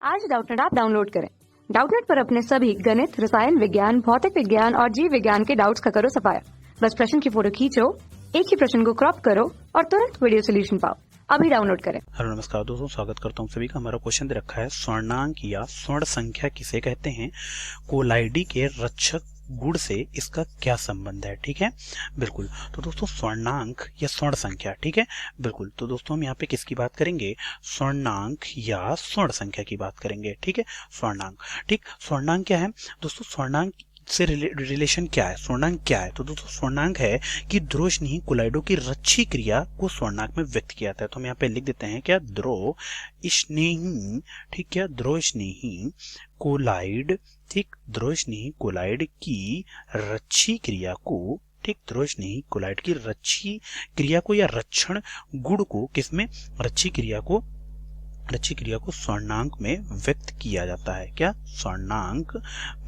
आज Doubtnut app download करें। Doubtnut पर अपने सभी गणित, रसायन विज्ञान, भौतिक विज्ञान और जीव विज्ञान के डाउट्स का करो सफाया। बस प्रश्न की फोटो खींचो, एक ही प्रश्न को क्रॉप करो और तुरंत वीडियो सोल्यूशन पाओ। अभी डाउनलोड करें। हेलो नमस्कार दोस्तों, स्वागत करता हूं सभी का। हमारा क्वेश्चन दे रखा है स्वर्णांक या स्वर्ण संख्या किसे कहते हैं, कोलाइडी के रक्षक गुण से इसका क्या संबंध है। ठीक है, बिल्कुल। तो दोस्तों स्वर्णांक या स्वर्ण संख्या, ठीक है, बिल्कुल। तो दोस्तों हम यहाँ पे किसकी बात करेंगे, स्वर्णांक या स्वर्ण संख्या की बात करेंगे। ठीक है, स्वर्णांक। ठीक, स्वर्णांक क्या है दोस्तों, स्वर्णांक से रिलेशन क्या है, स्वर्णांक क्या है। तो दोस्तों स्वर्णांक है कि ध्रुव स्नेही कोलाइडों की रच्छी क्रिया को स्वर्णांक में व्यक्त किया जाता है। तो हम यहाँ पे लिख देते हैं क्या, ध्रुव स्नेही, ठीक है, ध्रुव स्नेही कोलाइड, ठीक, ध्रुव स्नेही कोलाइड की रच्छी क्रिया को, ठीक, ध्रुव स्नेही कोलाइड की रच्छी क्रिया को या रक्षण गुण को किसमें, रच्छी क्रिया को स्वर्णांक में व्यक्त किया जाता है। क्या, स्वर्णांक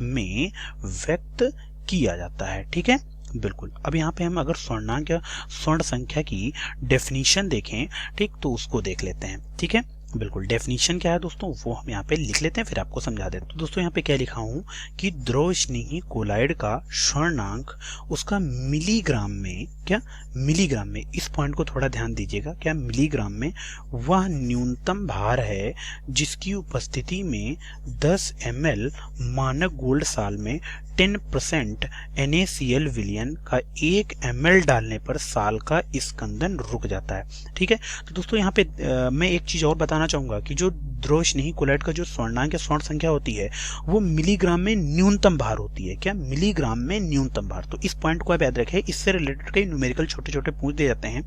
में व्यक्त किया जाता है। ठीक है, बिल्कुल। अब यहाँ पे हम अगर स्वर्णांक या स्वर्ण संख्या की डेफिनेशन देखें, ठीक, तो उसको देख लेते हैं। ठीक है, बिल्कुल। डेफिनेशन क्या है दोस्तों, वो हम यहाँ पे लिख लेते हैं, फिर आपको समझा देते हैं। तो दोस्तों यहाँ पे क्या लिखा हूं कि ध्रुव स्नेही कोलाइड का स्वर्णांक उसका मिलीग्राम में, क्या, मिलीग्राम में, इस पॉइंट को थोड़ा ध्यान दीजिएगा, क्या, मिलीग्राम में वह न्यूनतम भार है जिसकी उपस्थिति में 10 ml मानक गोल्ड साल में 10% NaCl विलयन का 1 ml डालने पर साल का स्कंदन रुक जाता है। ठीक है, तो दोस्तों यहाँ पे मैं एक चीज और बताना चाहूंगा कि जो ध्रुव स्नेही कोलाइड का जो स्वर्णांक या स्वर्ण संख्या होती है वो मिलीग्राम में न्यूनतम भार होती है। क्या, मिलीग्राम में न्यूनतम भार। तो इस पॉइंट को आप याद रखें, इससे रिलेटेड कई न्यूमेरिकल छोटे छोटे पूछ दिए जाते हैं।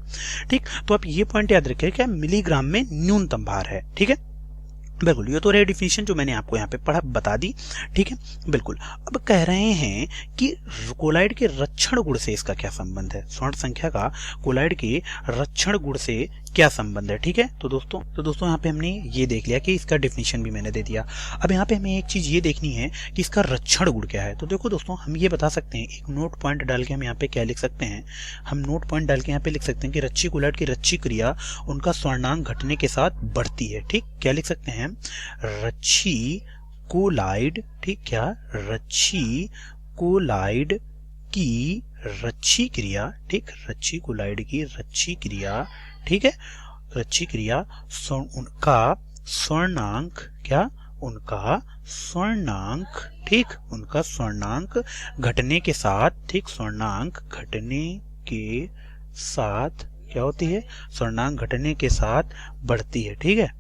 ठीक, तो आप ये पॉइंट याद रखें, क्या मिलीग्राम में न्यूनतम भार है। ठीक है, बिल्कुल। ये तो रही डिफिनेशन जो मैंने आपको यहाँ पे पढ़ा बता दी। ठीक है, बिल्कुल। अब कह रहे हैं कि कोलाइड के रक्षण गुण से इसका क्या संबंध है, स्वर्ण संख्या का कोलाइड के रक्षण गुण से क्या संबंध है। ठीक है, तो दोस्तों यहाँ पे हमने ये देख लिया कि इसका डेफिनेशन भी मैंने दे दिया। अब यहाँ पे हमें एक चीज ये देखनी है कि इसका रक्षण गुण क्या है। तो देखो दोस्तों, हम ये बता सकते हैं, एक नोट पॉइंट डाल के हम यहाँ पे क्या लिख सकते हैं, हम नोट पॉइंट डाल के यहाँ पे लिख सकते हैं कि रच्छी कोलाइड की रच्छी क्रिया उनका स्वर्णांक घटने के साथ बढ़ती है। ठीक, क्या लिख सकते हैं, रच्छी कोलाइड, ठीक, क्या, रच्छी कोलाइड की रच्छी क्रिया, ठीक, रच्छी कोलाइड की रच्छी क्रिया, ठीक है, रच्छी क्रिया उनका स्वर्णांक, क्या, उनका स्वर्णांक, ठीक, उनका स्वर्णांक घटने के साथ, ठीक, स्वर्णांक घटने के साथ क्या होती है, स्वर्णांक घटने के साथ बढ़ती है। ठीक है,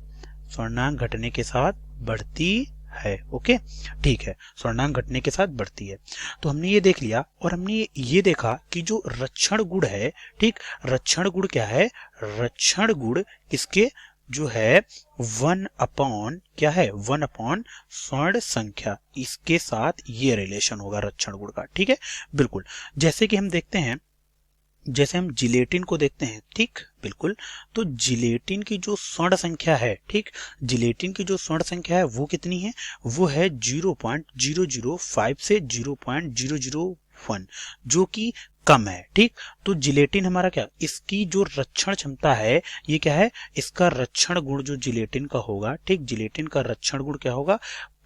स्वर्णांक घटने के साथ बढ़ती है। ओके, ठीक है, स्वर्णांक घटने के साथ बढ़ती है। तो हमने ये देख लिया और हमने ये देखा कि जो रक्षण गुण है, ठीक, रक्षण गुण क्या है, रक्षण गुण इसके जो है 1/, क्या है, 1/, स्वर्ण संख्या, इसके साथ ये रिलेशन होगा रक्षण गुण का। ठीक है, बिल्कुल। जैसे कि हम देखते हैं, जैसे हम जिलेटिन को देखते हैं, ठीक, बिल्कुल। तो जिलेटिन की जो स्वर्ण संख्या है, ठीक, जिलेटिन की जो स्वर्ण संख्या है वो कितनी है, वो है 0.005 से 0.001, जो कि कम है। ठीक, तो जिलेटिन हमारा क्या, इसकी जो रक्षण क्षमता है ये क्या है, इसका रक्षण गुण जो जिलेटिन का होगा, ठीक, जिलेटिन का रक्षण गुण क्या होगा,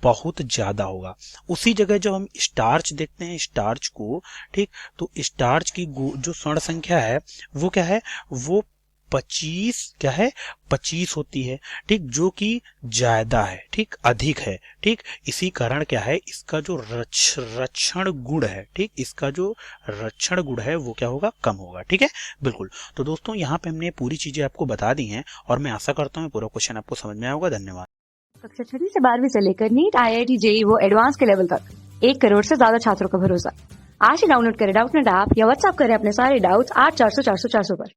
बहुत ज्यादा होगा। उसी जगह जब हम स्टार्च देखते हैं, स्टार्च को, ठीक, तो स्टार्च की जो स्वर्ण संख्या है वो क्या है, वो 25, क्या है, 25 होती है। ठीक, जो कि ज्यादा है, ठीक, अधिक है। ठीक, इसी कारण क्या है, इसका जो रक्षण गुण है, ठीक, इसका जो रक्षण गुण है वो क्या होगा, कम होगा। ठीक है, बिल्कुल। तो दोस्तों यहाँ पे हमने पूरी चीजें आपको बता दी हैं और मैं आशा करता हूँ पूरा क्वेश्चन आपको समझ में आया होगा। धन्यवाद। कक्षा 6 से 12वीं से लेकर नीट, IIT, JEE वो एडवांस के लेवल तक 1 करोड़ से ज्यादा छात्रों का भरोसा। आज ही डाउनलोड करें डाउटनेट ऐप या व्हाट्सएप करें अपने सारे डाउट्स 8400 400 400 पर।